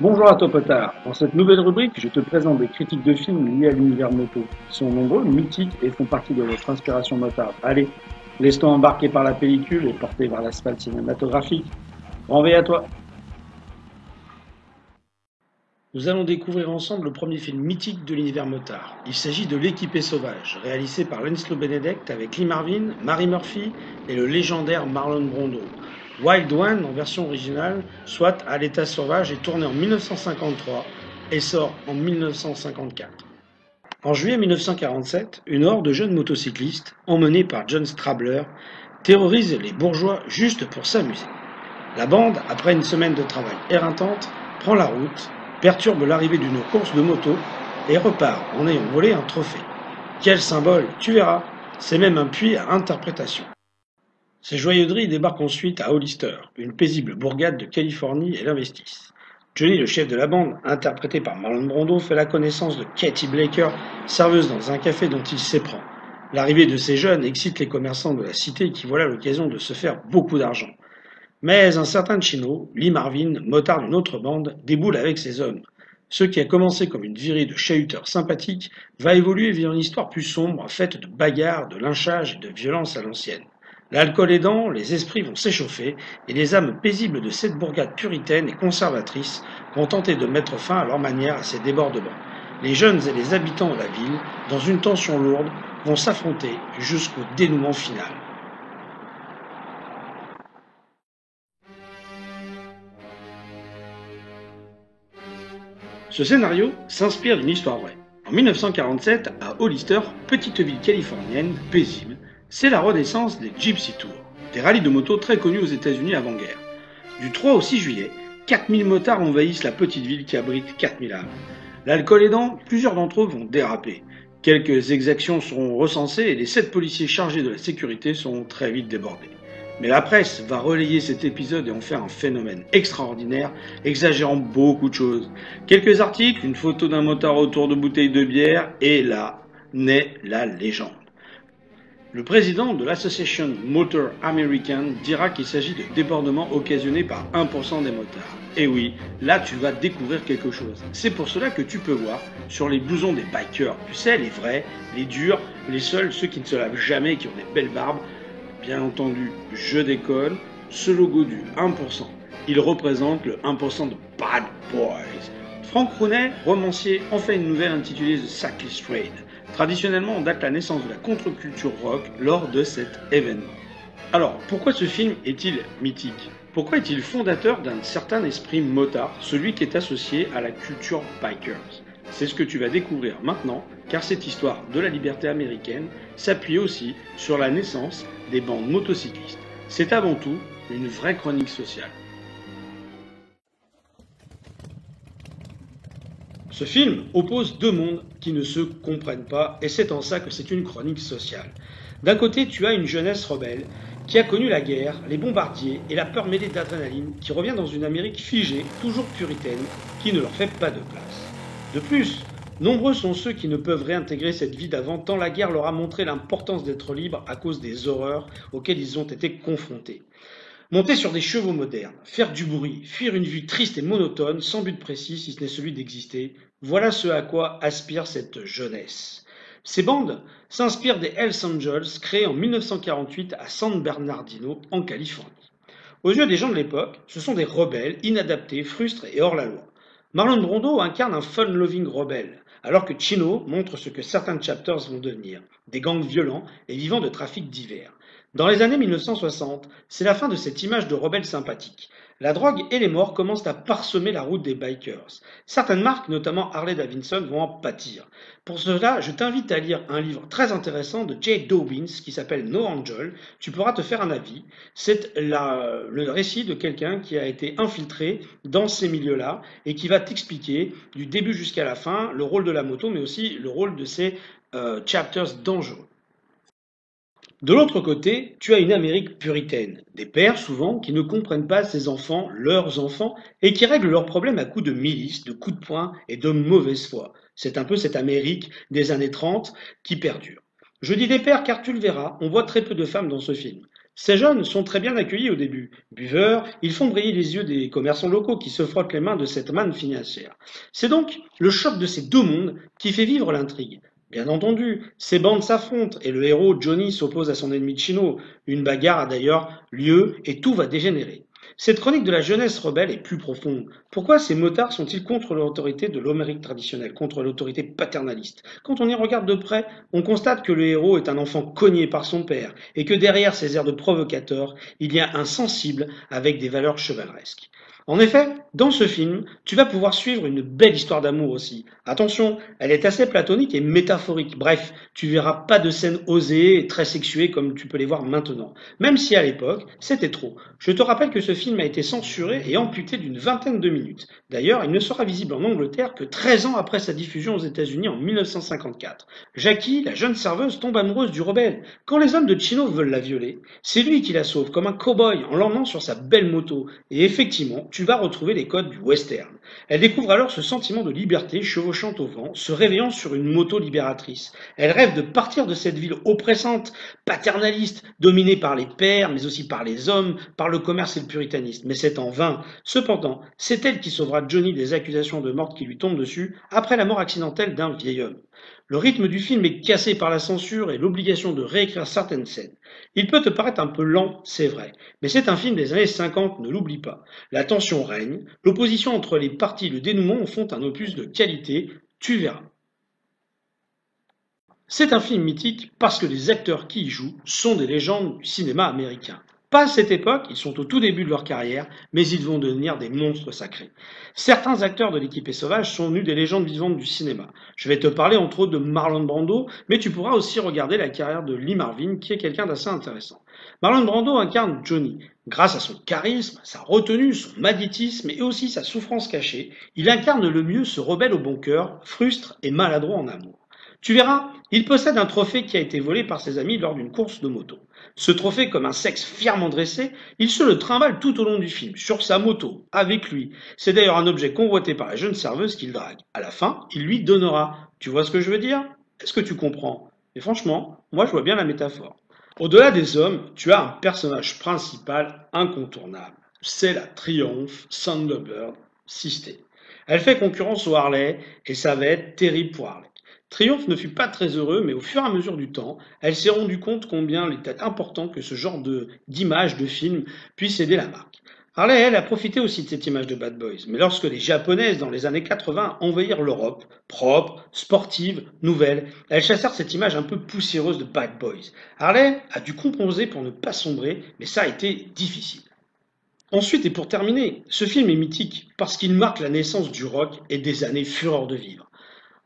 Bonjour à toi potard. Dans cette nouvelle rubrique, je te présente des critiques de films liés à l'univers moto. Ils sont nombreux, mythiques et font partie de votre inspiration motarde. Allez, laisse-toi embarquer par la pellicule et porter vers l'asphalte cinématographique. Grand V à toi. Nous allons découvrir ensemble le premier film mythique de l'univers motard. Il s'agit de L'équipé sauvage, réalisé par Laszlo Benedek avec Lee Marvin, Mary Murphy et le légendaire Marlon Brando. Wild One, en version originale, soit à l'état sauvage, est tourné en 1953 et sort en 1954. En juillet 1947, une horde de jeunes motocyclistes, emmenés par John Strabler, terrorise les bourgeois juste pour s'amuser. La bande, après une semaine de travail éreintante, prend la route, perturbe l'arrivée d'une course de moto et repart en ayant volé un trophée. Quel symbole, tu verras, c'est même un puits à interprétation. Ces joyeuseries débarquent ensuite à Hollister, une paisible bourgade de Californie, et l'investissent. Johnny, le chef de la bande, interprété par Marlon Brando, fait la connaissance de Katie Blaker, serveuse dans un café dont il s'éprend. L'arrivée de ces jeunes excite les commerçants de la cité qui voient l'occasion de se faire beaucoup d'argent. Mais un certain Chino, Lee Marvin, motard d'une autre bande, déboule avec ses hommes. Ce qui a commencé comme une virée de chahuteurs sympathiques va évoluer vers une histoire plus sombre, faite de bagarres, de lynchages et de violences à l'ancienne. L'alcool aidant, les esprits vont s'échauffer et les âmes paisibles de cette bourgade puritaine et conservatrice vont tenter de mettre fin à leur manière à ces débordements. Les jeunes et les habitants de la ville, dans une tension lourde, vont s'affronter jusqu'au dénouement final. Ce scénario s'inspire d'une histoire vraie. En 1947, à Hollister, petite ville californienne, paisible, c'est la renaissance des Gypsy Tours, des rallyes de moto très connus aux États-Unis avant-guerre. Du 3 au 6 juillet, 4000 motards envahissent la petite ville qui abrite 4000 âmes. L'alcool aidant, plusieurs d'entre eux vont déraper. Quelques exactions seront recensées et les 7 policiers chargés de la sécurité seront très vite débordés. Mais la presse va relayer cet épisode et en faire un phénomène extraordinaire, exagérant beaucoup de choses. Quelques articles, une photo d'un motard autour de bouteilles de bière, et là naît la légende. Le président de l'Association Motor American dira qu'il s'agit de débordements occasionnés par 1% des motards. Et oui, là tu vas découvrir quelque chose. C'est pour cela que tu peux voir sur les blousons des bikers, tu sais, les vrais, les durs, les seuls, ceux qui ne se lavent jamais et qui ont des belles barbes. Bien entendu, je déconne, ce logo du 1%, il représente le 1% de Bad Boys. Frank Rooney, romancier, en fait une nouvelle intitulée The Cyclist Trade. Traditionnellement, on date la naissance de la contre-culture rock lors de cet événement. Alors, pourquoi ce film est-il mythique? Pourquoi est-il fondateur d'un certain esprit motard, celui qui est associé à la culture bikers? C'est ce que tu vas découvrir maintenant, car cette histoire de la liberté américaine s'appuie aussi sur la naissance des bandes motocyclistes. C'est avant tout une vraie chronique sociale. Ce film oppose deux mondes qui ne se comprennent pas, et c'est en ça que c'est une chronique sociale. D'un côté, tu as une jeunesse rebelle qui a connu la guerre, les bombardiers et la peur mêlée d'adrénaline qui revient dans une Amérique figée, toujours puritaine, qui ne leur fait pas de place. De plus, nombreux sont ceux qui ne peuvent réintégrer cette vie d'avant tant la guerre leur a montré l'importance d'être libre à cause des horreurs auxquelles ils ont été confrontés. Monter sur des chevaux modernes, faire du bruit, fuir une vie triste et monotone, sans but précis si ce n'est celui d'exister, voilà ce à quoi aspire cette jeunesse. Ces bandes s'inspirent des Hells Angels créés en 1948 à San Bernardino, en Californie. Aux yeux des gens de l'époque, ce sont des rebelles, inadaptés, frustres et hors la loi. Marlon Brando incarne un fun-loving rebelle, alors que Chino montre ce que certains chapters vont devenir, des gangs violents et vivant de trafics divers. Dans les années 1960, c'est la fin de cette image de rebelle sympathique. La drogue et les morts commencent à parsemer la route des bikers. Certaines marques, notamment Harley Davidson, vont en pâtir. Pour cela, je t'invite à lire un livre très intéressant de Jay Dobbins qui s'appelle No Angel. Tu pourras te faire un avis. C'est le récit de quelqu'un qui a été infiltré dans ces milieux-là et qui va t'expliquer du début jusqu'à la fin le rôle de la moto, mais aussi le rôle de ces chapters dangereux. De l'autre côté, tu as une Amérique puritaine, des pères souvent qui ne comprennent pas ses enfants, leurs enfants, et qui règlent leurs problèmes à coups de milices, de coups de poing et de mauvaise foi. C'est un peu cette Amérique des années 30 qui perdure. Je dis des pères car tu le verras, on voit très peu de femmes dans ce film. Ces jeunes sont très bien accueillis au début. Buveurs, ils font briller les yeux des commerçants locaux qui se frottent les mains de cette manne financière. C'est donc le choc de ces deux mondes qui fait vivre l'intrigue. Bien entendu, ces bandes s'affrontent et le héros Johnny s'oppose à son ennemi Chino. Une bagarre a d'ailleurs lieu et tout va dégénérer. Cette chronique de la jeunesse rebelle est plus profonde. Pourquoi ces motards sont-ils contre l'autorité de l'Amérique traditionnelle, contre l'autorité paternaliste? Quand on y regarde de près, on constate que le héros est un enfant cogné par son père et que derrière ses airs de provocateur, il y a un sensible avec des valeurs chevaleresques. En effet, dans ce film, tu vas pouvoir suivre une belle histoire d'amour aussi. Attention, elle est assez platonique et métaphorique. Bref, tu verras pas de scènes osées et très sexuées comme tu peux les voir maintenant. Même si à l'époque, c'était trop. Je te rappelle que ce film a été censuré et amputé d'une vingtaine de minutes. D'ailleurs, il ne sera visible en Angleterre que 13 ans après sa diffusion aux États-Unis en 1954. Jackie, la jeune serveuse, tombe amoureuse du rebelle. Quand les hommes de Chino veulent la violer, c'est lui qui la sauve comme un cow-boy en l'emmenant sur sa belle moto. Et effectivement, tu vas retrouver les codes du western. Elle découvre alors ce sentiment de liberté chevauchant au vent, se réveillant sur une moto libératrice. Elle rêve de partir de cette ville oppressante, paternaliste, dominée par les pères, mais aussi par les hommes, par le commerce et le puritanisme. Mais c'est en vain. Cependant, c'est elle qui sauvera Johnny des accusations de meurtre qui lui tombent dessus après la mort accidentelle d'un vieil homme. Le rythme du film est cassé par la censure et l'obligation de réécrire certaines scènes. Il peut te paraître un peu lent, c'est vrai, mais c'est un film des années 50, ne l'oublie pas. La tension règne, l'opposition entre les parties et le dénouement en font un opus de qualité, tu verras. C'est un film mythique parce que les acteurs qui y jouent sont des légendes du cinéma américain. Pas à cette époque, ils sont au tout début de leur carrière, mais ils vont devenir des monstres sacrés. Certains acteurs de l'équipée sauvage sont venus des légendes vivantes du cinéma. Je vais te parler entre autres de Marlon Brando, mais tu pourras aussi regarder la carrière de Lee Marvin, qui est quelqu'un d'assez intéressant. Marlon Brando incarne Johnny. Grâce à son charisme, sa retenue, son magnétisme et aussi sa souffrance cachée, il incarne le mieux ce rebelle au bon cœur, frustre et maladroit en amour. Tu verras, il possède un trophée qui a été volé par ses amis lors d'une course de moto. Ce trophée, comme un sexe fièrement dressé, il se le trimballe tout au long du film, sur sa moto, avec lui. C'est d'ailleurs un objet convoité par la jeune serveuse qu'il drague. À la fin, il lui donnera. Tu vois ce que je veux dire? Est-ce que tu comprends? Et franchement, moi je vois bien la métaphore. Au-delà des hommes, tu as un personnage principal incontournable. C'est la Triumph Thunderbird Sisté. Elle fait concurrence au Harley et ça va être terrible pour Harley. Triumph ne fut pas très heureux, mais au fur et à mesure du temps, elle s'est rendue compte combien il était important que ce genre d'image de film puisse aider la marque. Harley, elle, a profité aussi de cette image de Bad Boys, mais lorsque les Japonaises, dans les années 80, envahirent l'Europe, propre, sportive, nouvelle, elles chassèrent cette image un peu poussiéreuse de Bad Boys. Harley a dû composer pour ne pas sombrer, mais ça a été difficile. Ensuite, et pour terminer, ce film est mythique parce qu'il marque la naissance du rock et des années fureur de vivre.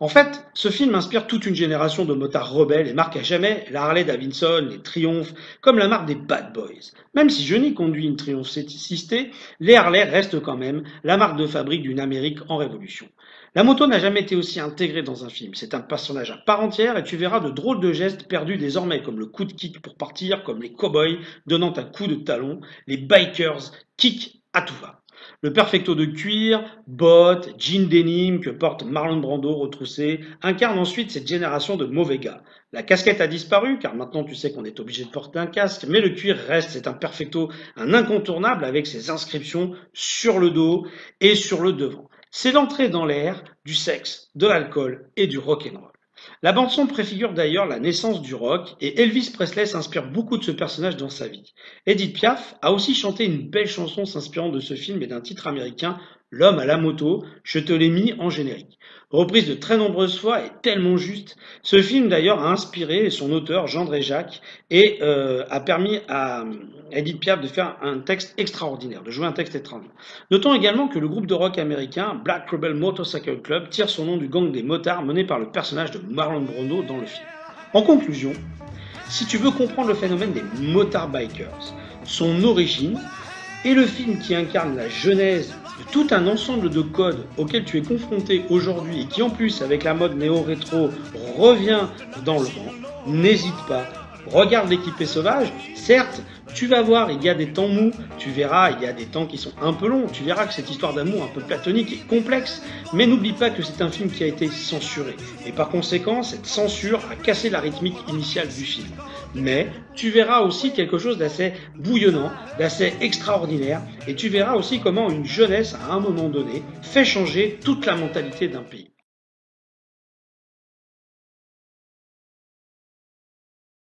En fait, ce film inspire toute une génération de motards rebelles et marque à jamais la Harley Davidson, les Triumph, comme la marque des Bad Boys. Même si Johnny conduit une Triumph Sisté, les Harley restent quand même la marque de fabrique d'une Amérique en révolution. La moto n'a jamais été aussi intégrée dans un film. C'est un personnage à part entière et tu verras de drôles de gestes perdus désormais, comme le coup de kick pour partir, comme les cow-boys donnant un coup de talon, les bikers kick à tout va. Le perfecto de cuir, bottes, jean denim que porte Marlon Brando retroussé incarne ensuite cette génération de mauvais gars. La casquette a disparu car maintenant tu sais qu'on est obligé de porter un casque, mais le cuir reste, c'est un perfecto, un incontournable avec ses inscriptions sur le dos et sur le devant. C'est l'entrée dans l'ère du sexe, de l'alcool et du rock'n'roll. La bande-son préfigure d'ailleurs la naissance du rock et Elvis Presley s'inspire beaucoup de ce personnage dans sa vie. Edith Piaf a aussi chanté une belle chanson s'inspirant de ce film et d'un titre américain, L'homme à la moto, je te l'ai mis en générique. Reprise de très nombreuses fois et tellement juste, ce film d'ailleurs a inspiré son auteur Jean Jacques et a permis à Edith Piaf de faire un texte extraordinaire, de jouer un texte extraordinaire. Notons également que le groupe de rock américain Black Rebel Motorcycle Club tire son nom du gang des motards mené par le personnage de Marlon Brando dans le film. En conclusion, si tu veux comprendre le phénomène des motards bikers, son origine et le film qui incarne la genèse de tout un ensemble de codes auxquels tu es confronté aujourd'hui et qui en plus avec la mode néo-rétro revient dans le vent, n'hésite pas, regarde l'équipée sauvage, certes tu vas voir il y a des temps mous, tu verras il y a des temps qui sont un peu longs, tu verras que cette histoire d'amour un peu platonique est complexe, mais n'oublie pas que c'est un film qui a été censuré et par conséquent cette censure a cassé la rythmique initiale du film. Mais tu verras aussi quelque chose d'assez bouillonnant, d'assez extraordinaire, et tu verras aussi comment une jeunesse, à un moment donné, fait changer toute la mentalité d'un pays.